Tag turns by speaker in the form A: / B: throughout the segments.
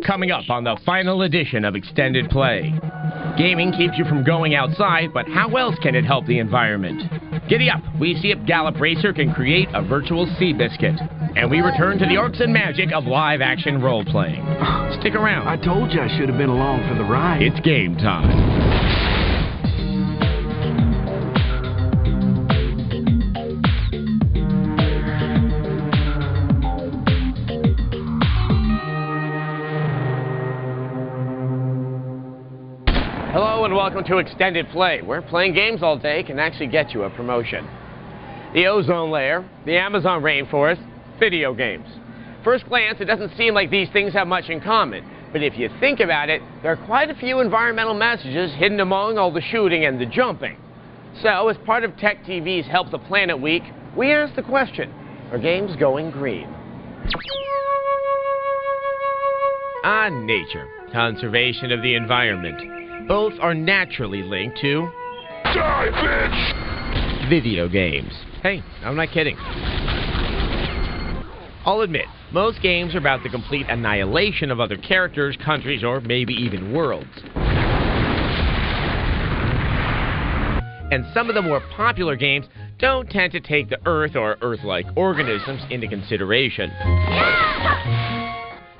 A: Coming up on the final edition of Extended Play. Gaming keeps you from going outside, but how else can it help the environment? Giddy up, we see if Gallop Racer can create a virtual sea biscuit. And we return to the arts and magic of live-action role-playing. Stick around.
B: I told you I should have been along for the ride.
A: It's game time. Hello and welcome to Extended Play, where playing games all day can actually get you a promotion. The ozone layer, the Amazon rainforest, video games. First glance, it doesn't seem like these things have much in common, but if you think about it, there are quite a few environmental messages hidden among all the shooting and the jumping. So, as part of Tech TV's Help the Planet Week, we asked the question, are games going green? On nature, conservation of the environment. Both are naturally linked to... Die, bitch! Video games. Hey, I'm not kidding. I'll admit, most games are about the complete annihilation of other characters, countries, or maybe even worlds. And some of the more popular games don't tend to take the Earth or Earth-like organisms into consideration.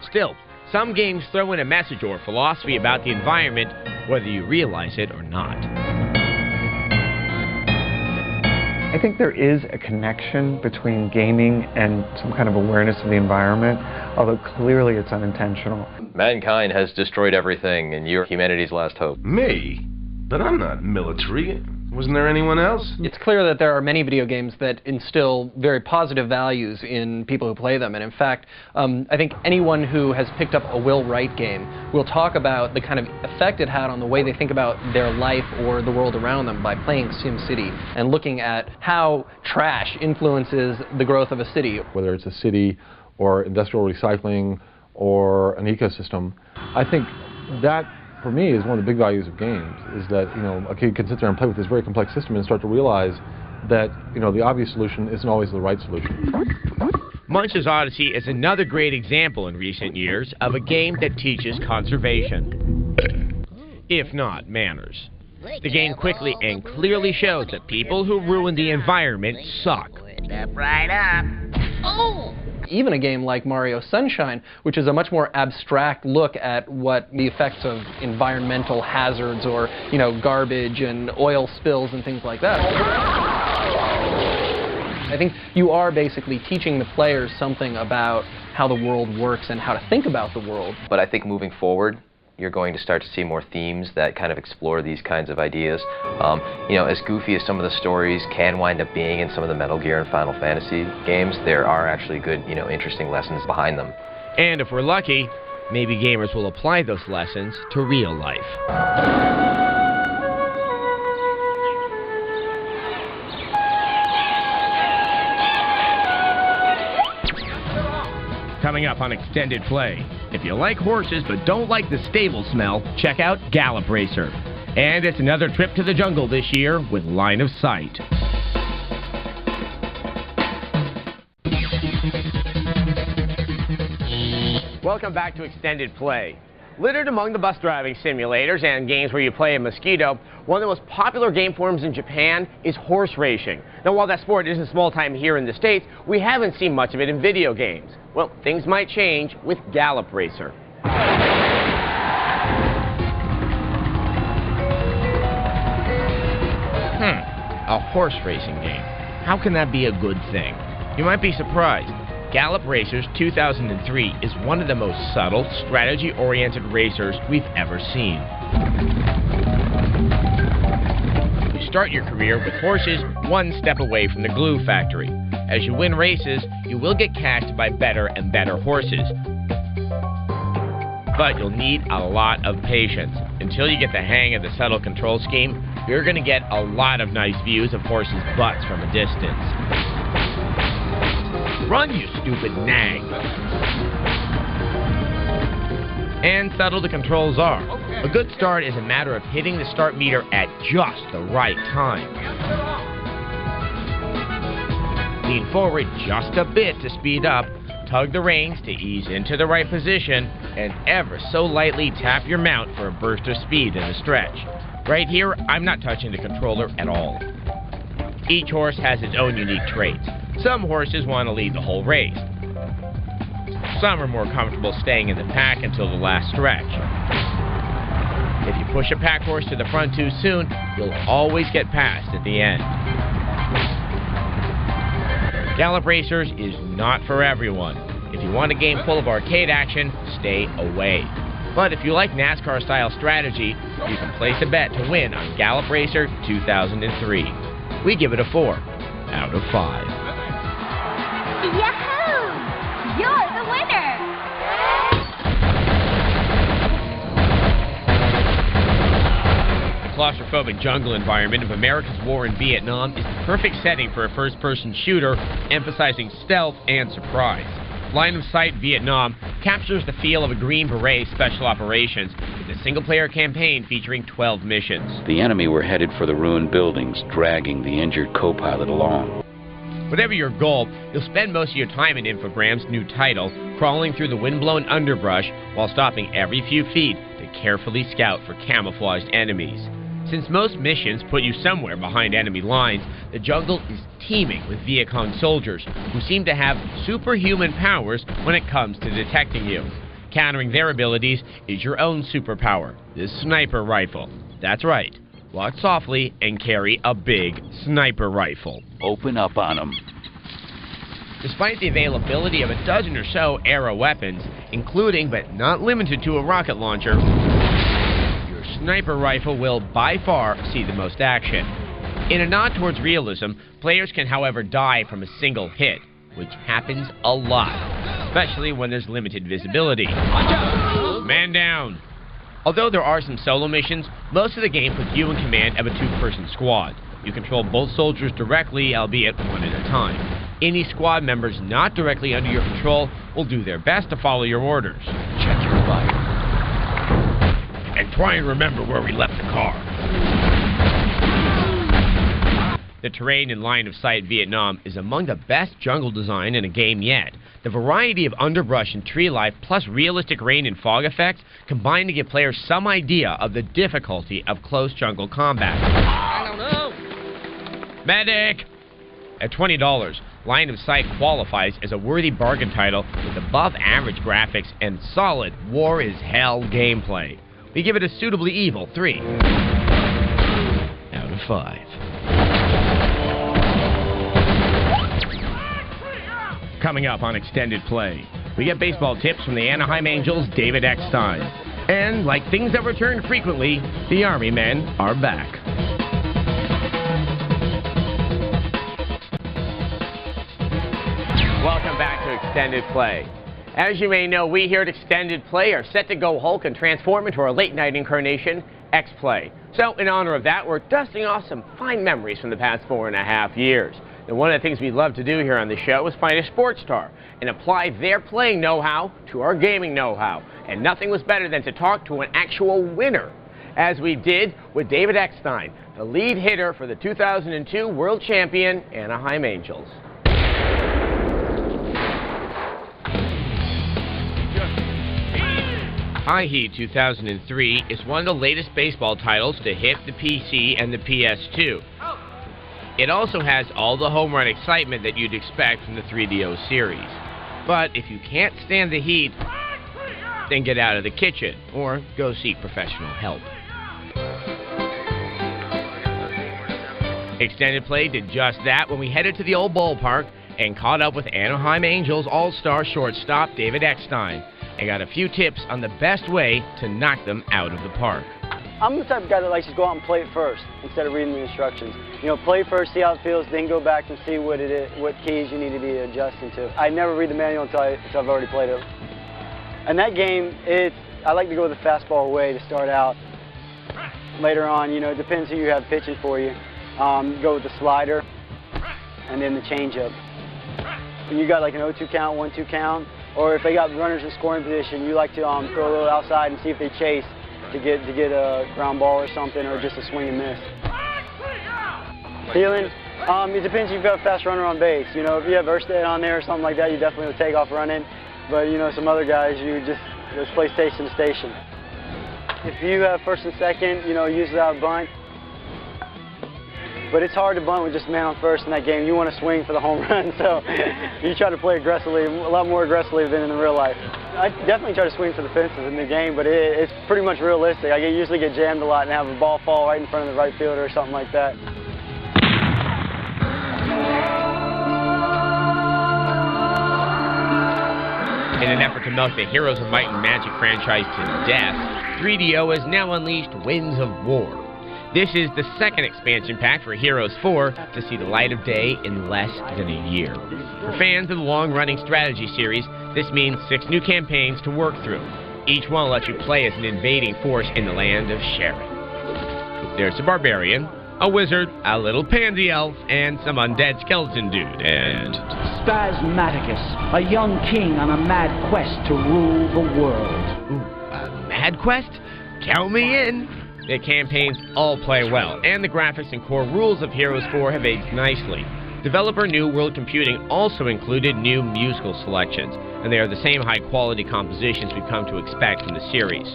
A: Still, some games throw in a message or philosophy about the environment, whether you realize it or not.
C: I think there is a connection between gaming and some kind of awareness of the environment, although clearly it's unintentional.
D: Mankind has destroyed everything, and you're humanity's last hope.
E: Me? But I'm not military. Wasn't there anyone else?
F: It's clear that there are many video games that instill very positive values in people who play them. And in fact, I think anyone who has picked up a Will Wright game will talk about the kind of effect it had on the way they think about their life or the world around them by playing SimCity and looking at how trash influences the growth of a city.
G: Whether it's a city or industrial recycling or an ecosystem, I think that for me is one of the big values of games, is that, you know, a kid can sit there and play with this very complex system and start to realize that, you know, the obvious solution isn't always the right solution.
A: Munch's Odyssey is another great example in recent years of a game that teaches conservation, if not manners. The game quickly and clearly shows that people who ruin the environment suck.
H: Step right up. Oh!
F: Even a game like Mario Sunshine, which is a much more abstract look at what the effects of environmental hazards or, you know, garbage and oil spills and things like that. I think you are basically teaching the players something about how the world works and how to think about the world.
D: But I think moving forward, you're going to start to see more themes that kind of explore these kinds of ideas. You know, as goofy as some of the stories can wind up being in some of the Metal Gear and Final Fantasy games, there are actually good, you know, interesting lessons behind them.
A: And if we're lucky, maybe gamers will apply those lessons to real life. Coming up on Extended Play. If you like horses but don't like the stable smell, check out Gallop Racer. And it's another trip to the jungle this year with Line of Sight. Welcome back to Extended Play. Littered among the bus driving simulators and games where you play a mosquito, one of the most popular game forms in Japan is horse racing. Now, while that sport isn't small time here in the States, we haven't seen much of it in video games. Well, things might change with Gallop Racer. A horse racing game. How can that be a good thing? You might be surprised. Gallop Racer's 2003 is one of the most subtle, strategy-oriented racers we've ever seen. You start your career with horses one step away from the glue factory. As you win races, you will get cashed by better and better horses. But you'll need a lot of patience. Until you get the hang of the subtle control scheme, you're going to get a lot of nice views of horses' butts from a distance. Run, you stupid nag! And subtle the controls are. A good start is a matter of hitting the start meter at just the right time. Lean forward just a bit to speed up. tug the reins to ease into the right position, and ever so lightly tap your mount for a burst of speed in a stretch. Right here, I'm not touching the controller at all. Each horse has its own unique traits. Some horses want to lead the whole race. Some are more comfortable staying in the pack until the last stretch. If you push a pack horse to the front too soon, you'll always get past at the end. Gallop Racers is not for everyone. If you want a game full of arcade action, stay away. But if you like NASCAR-style strategy, you can place a bet to win on Gallop Racer 2003. We give it a 4 out of 5.
I: Yahoo! You're the winner!
A: The claustrophobic jungle environment of America's war in Vietnam is the perfect setting for a first-person shooter, emphasizing stealth and surprise. Line of Sight Vietnam captures the feel of a Green Beret Special Operations with a single-player campaign featuring 12 missions.
J: The enemy were headed for the ruined buildings, dragging the injured co-pilot along.
A: Whatever your goal, you'll spend most of your time in Infogram's new title, crawling through the windblown underbrush while stopping every few feet to carefully scout for camouflaged enemies. Since most missions put you somewhere behind enemy lines, the jungle is teeming with Viet Cong soldiers who seem to have superhuman powers when it comes to detecting you. Countering their abilities is your own superpower, the sniper rifle. That's right. Walk softly and carry a big sniper rifle.
J: Open up on them.
A: Despite the availability of a dozen or so arrow weapons, including but not limited to a rocket launcher, your sniper rifle will by far see the most action. In a nod towards realism, players can however die from a single hit, which happens a lot, especially when there's limited visibility. Man down! Although there are some solo missions, most of the game puts you in command of a two-person squad. You control both soldiers directly, albeit one at a time. Any squad members not directly under your control will do their best to follow your orders.
J: Check your fire.
A: And try and remember where we left the car. The terrain in Line of Sight Vietnam is among the best jungle design in a game yet. The variety of underbrush and tree life plus realistic rain and fog effects combine to give players some idea of the difficulty of close jungle combat. I don't know. Medic! At $20, Line of Sight qualifies as a worthy bargain title with above-average graphics and solid war is hell gameplay. We give it a suitably evil 3 out of 5. Coming up on Extended Play, we get baseball tips from the Anaheim Angels' David Eckstein. And like things that return frequently, the Army men are back. Welcome back to Extended Play. As you may know, we here at Extended Play are set to go Hulk and transform into our late-night incarnation, X-Play. So in honor of that, we're dusting off some fine memories from the past 4.5 years. And one of the things we love to do here on the show is find a sports star and apply their playing know-how to our gaming know-how. And nothing was better than to talk to an actual winner, as we did with David Eckstein, the lead hitter for the 2002 World Champion Anaheim Angels. High Heat 2003 is one of the latest baseball titles to hit the PC and the PS2. It also has all the home run excitement that you'd expect from the 3DO series. But if you can't stand the heat, then get out of the kitchen or go seek professional help. Extended Play did just that when we headed to the old ballpark and caught up with Anaheim Angels all-star shortstop David Eckstein and got a few tips on the best way to knock them out of the park.
K: I'm the type of guy that likes to go out and play it first instead of reading the instructions. You know, play first, see how it feels, then go back and see what it is, what keys you need to be adjusting to. I never read the manual until I've already played it. And that game, I like to go the fastball way to start out. Later on, you know, it depends who you have pitching for you. Go with the slider and then the changeup. When you got like an 0-2 count, 1-2 count, or if they got runners in scoring position, you like to throw a little outside and see if they chase to get a ground ball or something, or just a swing and miss. It depends if you've got a fast runner on base. You know, if you have Erstead on there or something like that, you definitely would take off running. But, you know, some other guys, you just play station to station. If you have first and second, you know, use that bunt. But it's hard to bunt with just a man on first in that game. You want to swing for the home run, so you try to play aggressively, a lot more aggressively than in real life. I definitely try to swing for the fences in the game, but it's pretty much realistic. I usually get jammed a lot and have a ball fall right in front of the right fielder or something like that.
A: In an effort to milk the Heroes of Might and Magic franchise to death, 3DO has now unleashed Winds of War. This is the second expansion pack for Heroes 4 to see the light of day in less than a year. For fans of the long-running strategy series, this means 6 new campaigns to work through. Each one lets you play as an invading force in the land of Sharon. There's a barbarian, a wizard, a little pansy elf, and some undead skeleton dude, and...
L: Spasmaticus, a young king on a mad quest to rule the world.
A: Ooh, a mad quest? Count me in! The campaigns all play well, and the graphics and core rules of Heroes 4 have aged nicely. Developer New World Computing also included new musical selections, and they are the same high-quality compositions we've come to expect from the series.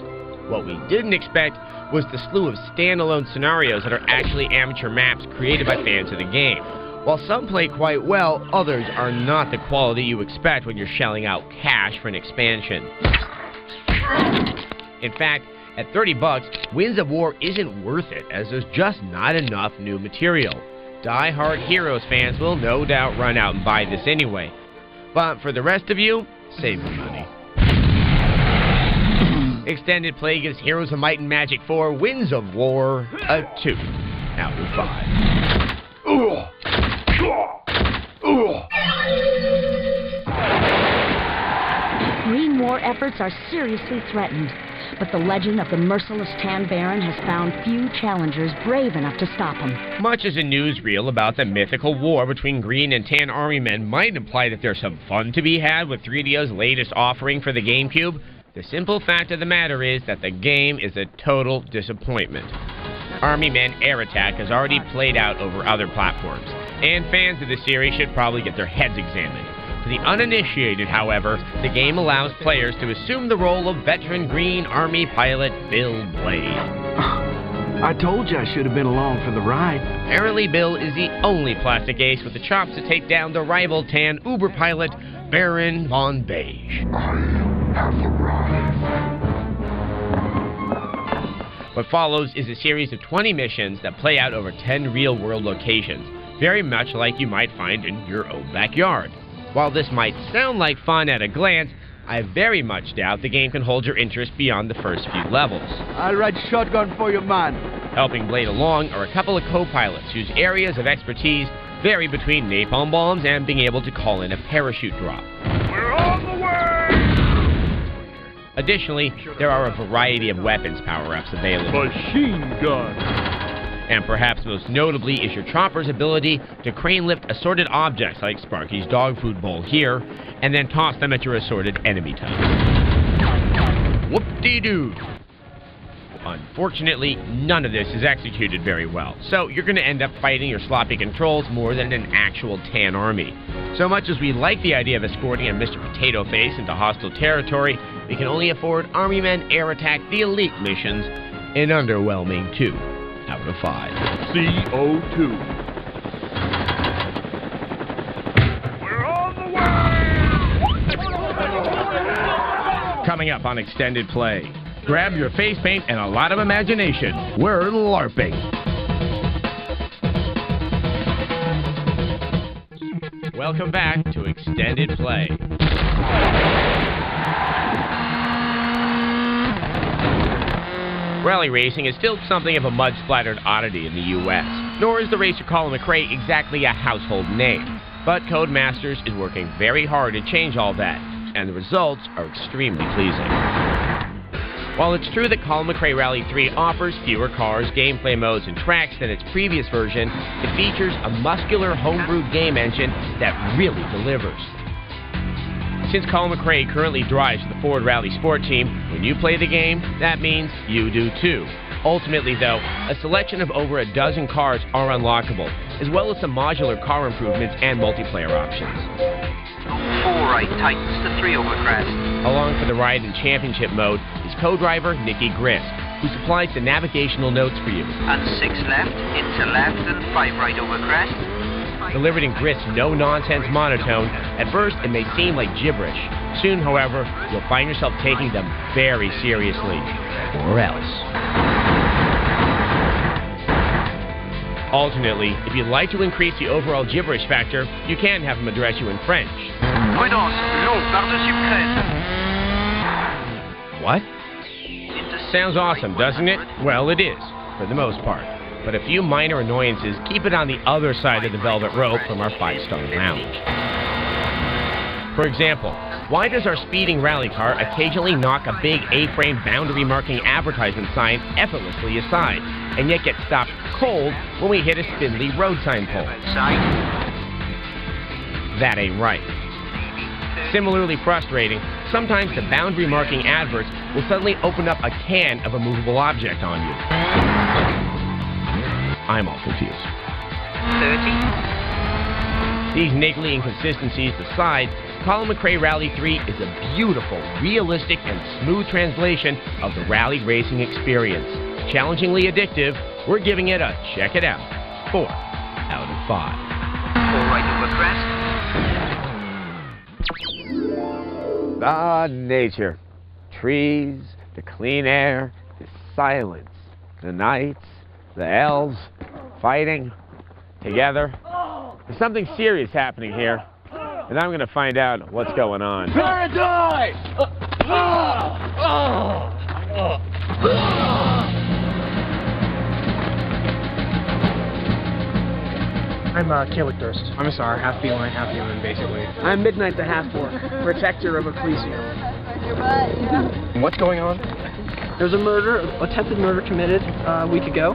A: What we didn't expect was the slew of standalone scenarios that are actually amateur maps created by fans of the game. While some play quite well, others are not the quality you expect when you're shelling out cash for an expansion. In fact, at $30, Winds of War isn't worth it, as there's just not enough new material. Die-hard Heroes fans will no doubt run out and buy this anyway. But for the rest of you, save your money. Extended Play gives Heroes of Might and Magic 4 Winds of War a 2 out of
M: 5. Green War efforts are seriously threatened, but the legend of the merciless Tan Baron has found few challengers brave enough to stop him.
A: Much as a newsreel about the mythical war between Green and Tan Army men might imply that there's some fun to be had with 3DO's latest offering for the GameCube, the simple fact of the matter is that the game is a total disappointment. Army Men Air Attack has already played out over other platforms, and fans of the series should probably get their heads examined. For the uninitiated, however, the game allows players to assume the role of veteran Green Army pilot Bill Blade.
B: I told you I should have been along for the ride.
A: Apparently, Bill is the only plastic ace with the chops to take down the rival Tan Uber pilot, Baron Von Beige.
N: I have arrived.
A: What follows is a series of 20 missions that play out over 10 real-world locations, very much like you might find in your own backyard. While this might sound like fun at a glance, I very much doubt the game can hold your interest beyond the first few levels.
B: I'll ride shotgun for you, man. Helping
A: Blade along are a couple of co-pilots whose areas of expertise vary between napalm bombs and being able to call in a parachute drop.
N: We're on the way!
A: Additionally, there are a variety of weapons power-ups available.
N: Machine gun!
A: And perhaps most notably is your chopper's ability to crane lift assorted objects like Sparky's dog food bowl here, and then toss them at your assorted enemy types. Whoop-de-doo! Unfortunately, none of this is executed very well, so you're going to end up fighting your sloppy controls more than an actual Tan Army. So much as we like the idea of escorting a Mr. Potato Face into hostile territory, we can only afford Army Men Air Attack the Elite missions, an underwhelming 2 out of 5.
N: CO2. We're on the way!
A: Coming up on Extended Play. Grab your face paint and a lot of imagination. We're LARPing. Welcome back to Extended Play. Rally racing is still something of a mud-splattered oddity in the U.S., nor is the racer Colin McRae exactly a household name. But Codemasters is working very hard to change all that, and the results are extremely pleasing. While it's true that Colin McRae Rally 3 offers fewer cars, gameplay modes, and tracks than its previous version, it features a muscular homebrewed game engine that really delivers. Since Colin McRae currently drives the Ford Rally Sport Team, when you play the game, that means you do too. Ultimately, though, a selection of over a dozen cars are unlockable, as well as some modular car improvements and multiplayer options.
O: 4 right tightens to 3 over crest.
A: Along for the ride in Championship mode is co-driver Nikki Grist, who supplies the navigational notes for you.
O: And 6 left, into left and 5 right over crest.
A: Delivered in Grist's no-nonsense monotone, at first it may seem like gibberish. Soon, however, you'll find yourself taking them very seriously. Or else. Alternately, if you'd like to increase the overall gibberish factor, you can have them address you in French.
O: Prudence, long par-dessus crête.
A: What? Sounds awesome, doesn't it? Well, it is, for the most part. But a few minor annoyances keep it on the other side of the velvet rope from our 5-star round. For example, why does our speeding rally car occasionally knock a big A-frame boundary marking advertisement sign effortlessly aside, and yet get stopped cold when we hit a spindly road sign pole? That ain't right. Similarly frustrating, sometimes the boundary marking adverts will suddenly open up a can of a movable object on you. I'm all confused.
O: 30.
A: These niggly inconsistencies aside, Colin McRae Rally 3 is a beautiful, realistic, and smooth translation of the rally racing experience. Challengingly addictive, we're giving it a check it out. 4 out of 5.
O: 4 right over crest.
A: Ah, nature. Trees, the clean air, the silence, the nights, the elves, fighting, together. There's something serious happening here, and I'm going to find out what's going on.
N: Paradise!
P: I'm Caleb Durst. I'm a SAR, half feline, half human, basically. I'm Midnight the Half-Orc, protector of Ecclesia.
F: What's going on?
P: There's a murder, attempted murder committed a week ago.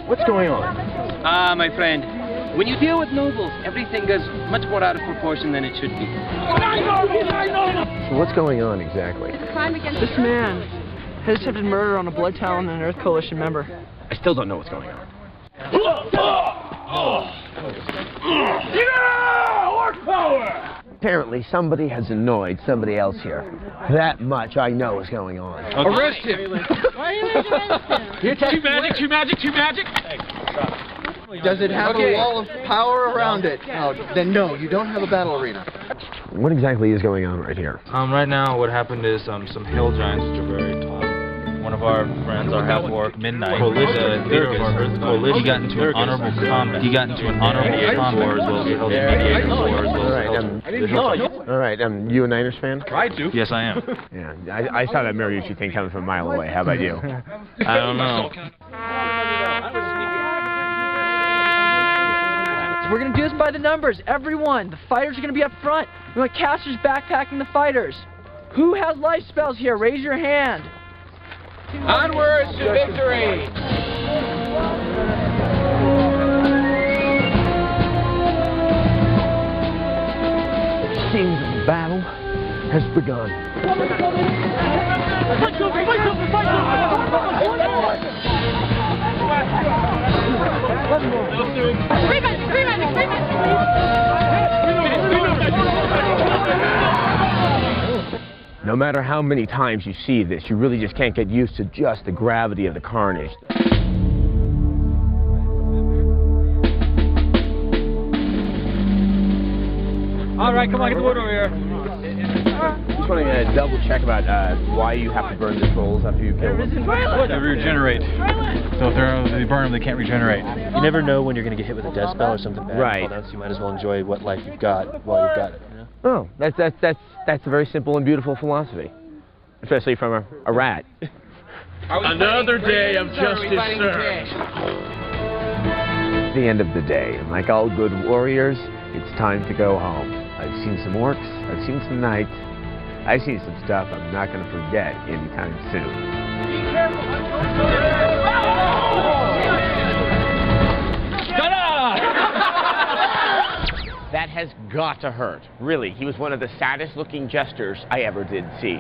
F: What's going on?
Q: My friend, when you deal with nobles, everything goes much more out of proportion than it should be.
F: So what's going on exactly?
P: This man has attempted murder on a Blood Talon and an Earth Coalition member.
F: I still don't know what's going on.
N: Yeah! Orc power!
R: Apparently, somebody has annoyed somebody else here. That much I know is going on.
N: Okay. Arrest him!
I: Why are you going to arrest him?
N: Too magic, too magic, too magic!
S: Does it have a wall of power around it? No. Then no, you don't have a battle arena.
R: What exactly is going on right here?
T: Right now, what happened is some hill giants which are very tall. One of our friends, our half-orc, Midnight, leader of our Earth Coalition, he got into an honorable combat. He got into an honorable combat as well as the mediator war, as well as
R: All right, you a Niners fan?
T: Try to. Yes, I am.
R: Yeah, I saw that Mariucci thing coming from a mile away. How about you?
T: I don't know.
P: We're going to do this by the numbers, everyone. The fighters are going to be up front. We want casters backpacking the fighters. Who has life spells here? Raise your hand.
N: Onwards to victory!
R: Seems the battle has begun. No matter how many times you see this, you really just can't get used to just the gravity of the carnage.
N: All right, come on, get the wood over here.
R: Just want to double check about why you have to burn the trolls after you kill them.
T: They regenerate. So if they burn them, they can't regenerate.
U: You never know when you're going to get hit with a death spell or something bad.
R: Right.
U: So you might as well enjoy what life you've got while you've got it. You know?
R: Oh, that's a very simple and beautiful philosophy, especially from a rat.
N: Another day of justice served.
R: It's the end of the day, and like all good warriors, it's time to go home. I've seen some orcs, I've seen some knights, I've seen some stuff I'm not going to forget anytime soon. That has got to hurt. Really, he was one of the saddest looking jesters I ever did see.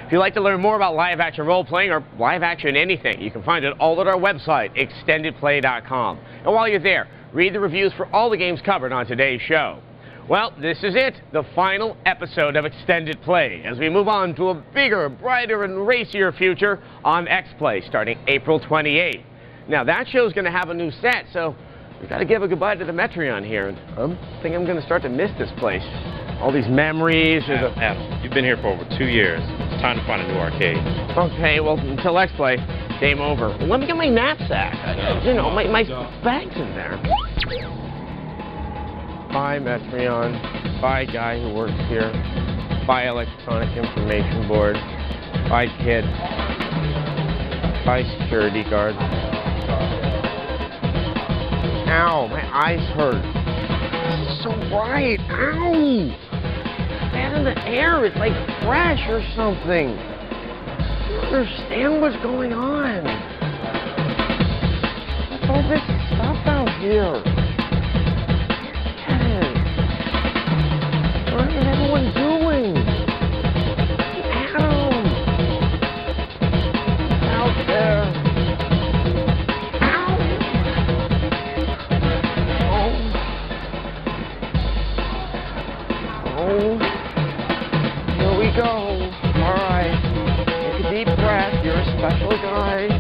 A: If you'd like to learn more about live-action role-playing or live-action anything, you can find it all at our website, extendedplay.com. And while you're there, read the reviews for all the games covered on today's show. Well, this is it, the final episode of Extended Play, as we move on to a bigger, brighter, and racier future on X-Play, starting April 28th. Now, that show's going to have a new set, so we've got to give a goodbye to the Metreon here. And I think I'm going to start to miss this place. All these memories.
T: Adam, you've been here for over 2 years. It's time to find a new arcade.
A: Okay, well, until X-Play, game over. Well, let me get my knapsack. You know, my bag's in there. Bye, Metreon. Bye, guy who works here. Bye, electronic information board. Bye, kid. Bye, security guard. Ow, my eyes hurt. This is so bright. Ow! That in the air, it's like fresh or something. I don't understand what's going on. What's all this stuff out here? What is everyone doing? Adam! Out there! Ow! Oh, here we go. All right, take a deep breath. You're a special guy.